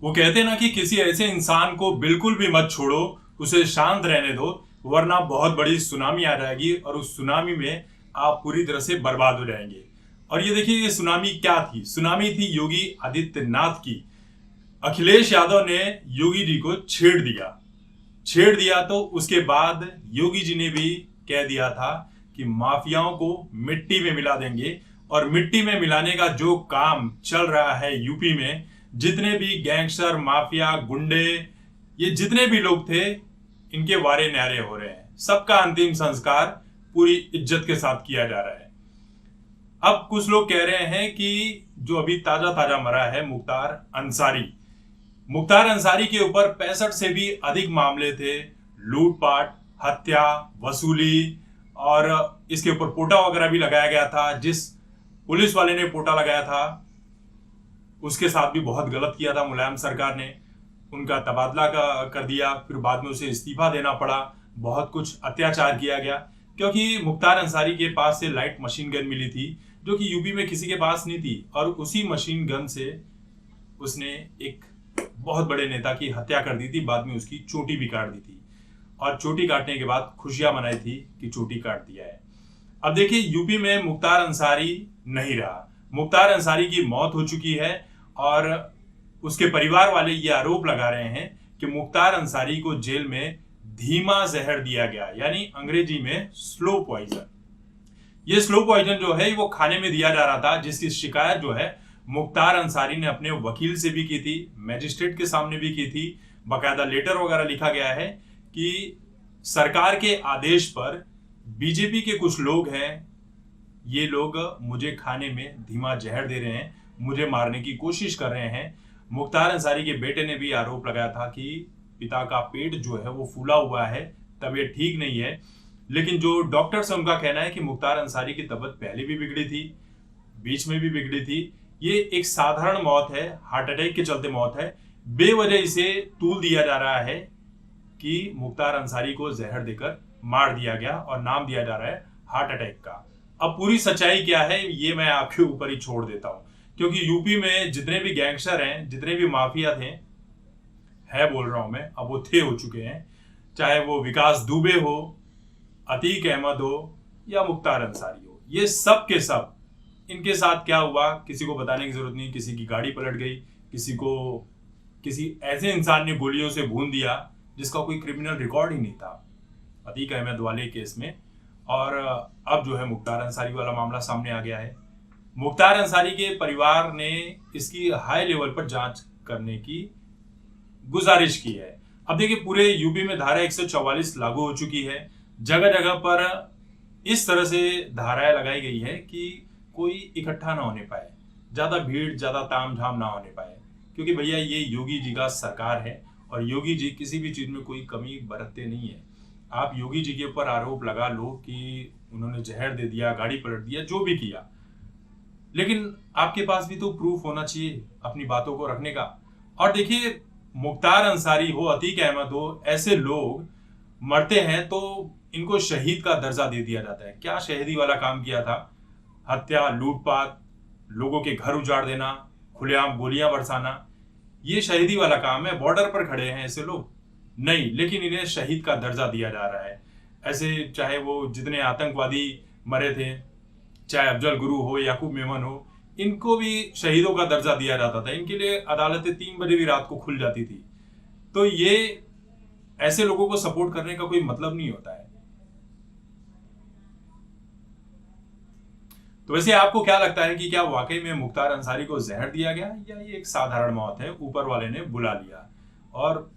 वो कहते हैं ना कि किसी ऐसे इंसान को बिल्कुल भी मत छोड़ो, उसे शांत रहने दो, वरना बहुत बड़ी सुनामी आ जाएगी और उस सुनामी में आप पूरी तरह से बर्बाद हो जाएंगे। और ये देखिए, ये सुनामी क्या थी? सुनामी थी योगी आदित्यनाथ की। अखिलेश यादव ने योगी जी को छेड़ दिया तो उसके बाद योगी जी ने भी कह दिया था कि माफियाओं को मिट्टी में मिला देंगे। और मिट्टी में मिलाने का जो काम चल रहा है यूपी में, जितने भी गैंगस्टर, माफिया, गुंडे, ये जितने भी लोग थे, इनके वारे न्यारे हो रहे हैं। सबका अंतिम संस्कार पूरी इज्जत के साथ किया जा रहा है। अब कुछ लोग कह रहे हैं कि जो अभी ताजा ताजा मरा है मुख्तार अंसारी के ऊपर 65 से भी अधिक मामले थे। लूटपाट, हत्या, वसूली, और इसके ऊपर पोटा वगैरह भी लगाया गया था। जिस पुलिस वाले ने पोटा लगाया था उसके साथ भी बहुत गलत किया था मुलायम सरकार ने। उनका तबादला कर दिया, फिर बाद में उसे इस्तीफा देना पड़ा। बहुत कुछ अत्याचार किया गया, क्योंकि मुख्तार अंसारी के पास से लाइट मशीन गन मिली थी, जो कि यूपी में किसी के पास नहीं थी। और उसी मशीन गन से उसने एक बहुत बड़े नेता की हत्या कर दी थी। बाद में उसकी चोटी भी काट दी थी, और चोटी काटने के बाद खुशियां मनाई थी कि चोटी काट दिया है। अब देखिए, यूपी में मुख्तार अंसारी नहीं रहा। मुख्तार अंसारी की मौत हो चुकी है, और उसके परिवार वाले ये आरोप लगा रहे हैं कि मुख्तार अंसारी को जेल में धीमा जहर दिया गया, यानी अंग्रेजी में स्लो पॉइजन। ये स्लो पॉइजन जो है वो खाने में दिया जा रहा था, जिसकी शिकायत जो है मुख्तार अंसारी ने अपने वकील से भी की थी, मैजिस्ट्रेट के सामने भी की थी। बाकायदा लेटर वगैरह लिखा गया है कि सरकार के आदेश पर बीजेपी के कुछ लोग हैं, ये लोग मुझे खाने में धीमा जहर दे रहे हैं, मुझे मारने की कोशिश कर रहे हैं। मुख्तार अंसारी के बेटे ने भी आरोप लगाया था कि पिता का पेट जो है वो फूला हुआ है, तबीयत ठीक नहीं है। लेकिन जो डॉक्टर्स हैं उनका कहना है कि मुख्तार अंसारी की तबीयत पहले भी बिगड़ी थी, बीच में भी बिगड़ी थी। ये एक साधारण मौत है, हार्ट अटैक के चलते मौत है। बेवजह इसे तूल दिया जा रहा है कि मुख्तार अंसारी को जहर देकर मार दिया गया, और नाम दिया जा रहा है हार्ट अटैक का। अब पूरी सच्चाई क्या है ये मैं आपके ऊपर ही छोड़ देता हूं, क्योंकि यूपी में जितने भी गैंगस्टर हैं, जितने भी माफिया थे, है बोल रहा हूं मैं, अब वो थे हो चुके हैं। चाहे वो विकास दुबे हो, अतीक अहमद हो, या मुख्तार अंसारी हो, ये सब के सब, इनके साथ क्या हुआ किसी को बताने की जरूरत नहीं। किसी की गाड़ी पलट गई, किसी ऐसे इंसान ने गोलियों से भून दिया जिसका कोई क्रिमिनल रिकॉर्ड ही नहीं था, अतीक अहमद वाले केस में। और अब जो है मुख्तार अंसारी वाला मामला सामने आ गया है। मुख्तार अंसारी के परिवार ने इसकी हाई लेवल पर जांच करने की गुजारिश की है। अब देखिए, पूरे यूपी में धारा 144 लागू हो चुकी है। जगह जगह पर इस तरह से धाराएं लगाई गई है कि कोई इकट्ठा ना होने पाए, ज्यादा भीड़, ज्यादा तामझाम ना होने पाए, क्योंकि भैया ये योगी जी का सरकार है, और योगी जी किसी भी चीज में कोई कमी बरतते नहीं है। आप योगी जी के ऊपर आरोप लगा लो कि उन्होंने जहर दे दिया, गाड़ी पलट दिया, जो भी किया, लेकिन आपके पास भी तो प्रूफ होना चाहिए अपनी बातों को रखने का। और देखिए, मुख्तार अंसारी हो, अतीक अहमद हो, ऐसे लोग मरते हैं तो इनको शहीद का दर्जा दे दिया जाता है। क्या शहीदी वाला काम किया था? हत्या, लूटपाट, लोगों के घर उजाड़ देना, खुलेआम गोलियां बरसाना, ये शहीदी वाला काम है। बॉर्डर पर खड़े हैं ऐसे लोग नहीं, लेकिन इन्हें शहीद का दर्जा दिया जा रहा है। ऐसे चाहे वो जितने आतंकवादी मरे थे, चाहे अफजल गुरु हो, याकूब मेमन हो, इनको भी शहीदों का दर्जा दिया जाता था। इनके लिए अदालतें 3 बजे भी रात को खुल जाती थी। तो ये ऐसे लोगों को सपोर्ट करने का कोई मतलब नहीं होता है। तो वैसे आपको क्या लगता है कि क्या वाकई में मुख्तार अंसारी को जहर दिया गया, या ये एक साधारण मौत है, ऊपर वाले ने बुला लिया? और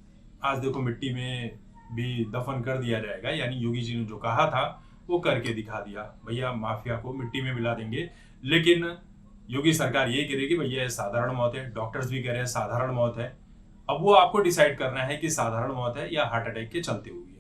आज देखो, मिट्टी में भी दफन कर दिया जाएगा, यानी योगी जी ने जो कहा था वो करके दिखा दिया। भैया माफिया को मिट्टी में मिला देंगे, लेकिन योगी सरकार ये कह रही कि भैया साधारण मौत है, डॉक्टर्स भी कह रहे हैं साधारण मौत है। अब वो आपको डिसाइड करना है कि साधारण मौत है या हार्ट अटैक के चलते हुई है।